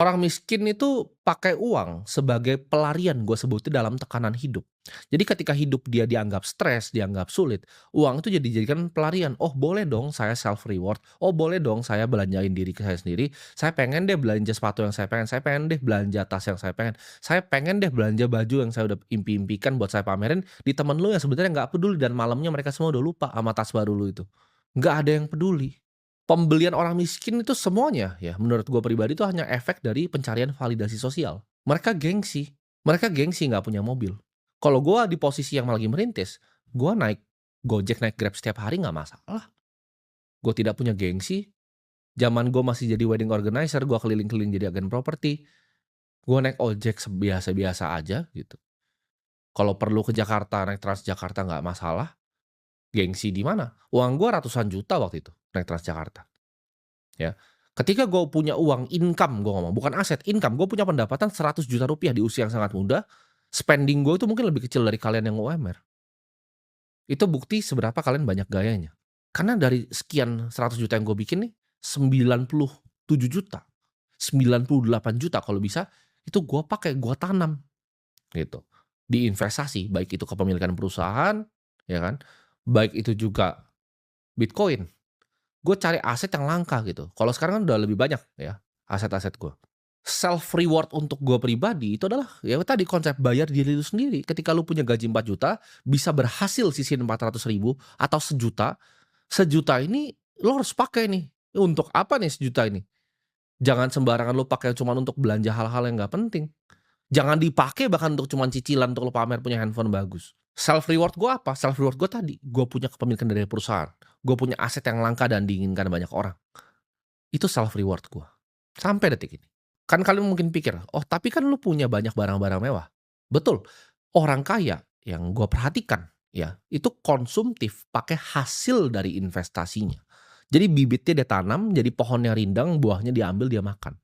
Orang miskin itu pakai uang sebagai pelarian gue sebutnya dalam tekanan hidup. Jadi ketika hidup dia dianggap stres, dianggap sulit, uang itu jadi dijadikan pelarian. Oh boleh dong saya self reward, oh boleh dong saya belanjain diri ke saya sendiri, saya pengen deh belanja sepatu yang saya pengen deh belanja tas yang saya pengen deh belanja baju yang saya udah impi-impikan buat saya pamerin di temen lu yang sebenarnya nggak peduli dan malamnya mereka semua udah lupa sama tas baru lu itu. Nggak ada yang peduli. Pembelian orang miskin itu semuanya ya, menurut gue pribadi itu hanya efek dari pencarian validasi sosial. Mereka gengsi nggak punya mobil. Kalau gue di posisi yang lagi merintis, gue naik Gojek, naik Grab setiap hari nggak masalah. Gue tidak punya gengsi, zaman gue masih jadi wedding organizer, gue keliling-keliling jadi agen properti, gue naik ojek biasa aja gitu. Kalau perlu ke Jakarta, naik Transjakarta nggak masalah, gengsi di mana? Uang gue ratusan juta waktu itu naik Transjakarta. Ya. Ketika gue punya uang income gue ngomong, bukan aset, income, gue punya pendapatan Rp100 juta di usia yang sangat muda, spending gue itu mungkin lebih kecil dari kalian yang UMR. Itu bukti seberapa kalian banyak gayanya. Karena dari sekian 100 juta yang gue bikin nih, 97 juta, 98 juta kalau bisa, itu gue pakai, gue tanam gitu. Di investasi, baik itu kepemilikan perusahaan, ya kan, baik itu juga Bitcoin. Gue cari aset yang langka gitu. Kalau sekarang kan udah lebih banyak ya, aset-aset gue. Self reward untuk gue pribadi itu adalah, ya tadi konsep bayar diri lu sendiri. Ketika lu punya gaji 4 juta, bisa berhasil sisihin 400 ribu atau sejuta, sejuta ini lo harus pakai nih. Untuk apa nih sejuta ini? Jangan sembarangan lu pakai cuman untuk belanja hal-hal yang nggak penting. Jangan dipakai bahkan untuk cuman cicilan untuk lu pamer punya handphone bagus. Self reward gue apa? Self reward gue tadi, gue punya kepemilikan dari perusahaan, gue punya aset yang langka dan diinginkan banyak orang. Itu self reward gue, sampai detik ini. Kan kalian mungkin pikir, "Oh tapi kan lu punya banyak barang-barang mewah." Betul, orang kaya yang gue perhatikan ya, itu konsumtif pakai hasil dari investasinya. Jadi bibitnya dia tanam, jadi pohonnya rindang, buahnya diambil dia makan.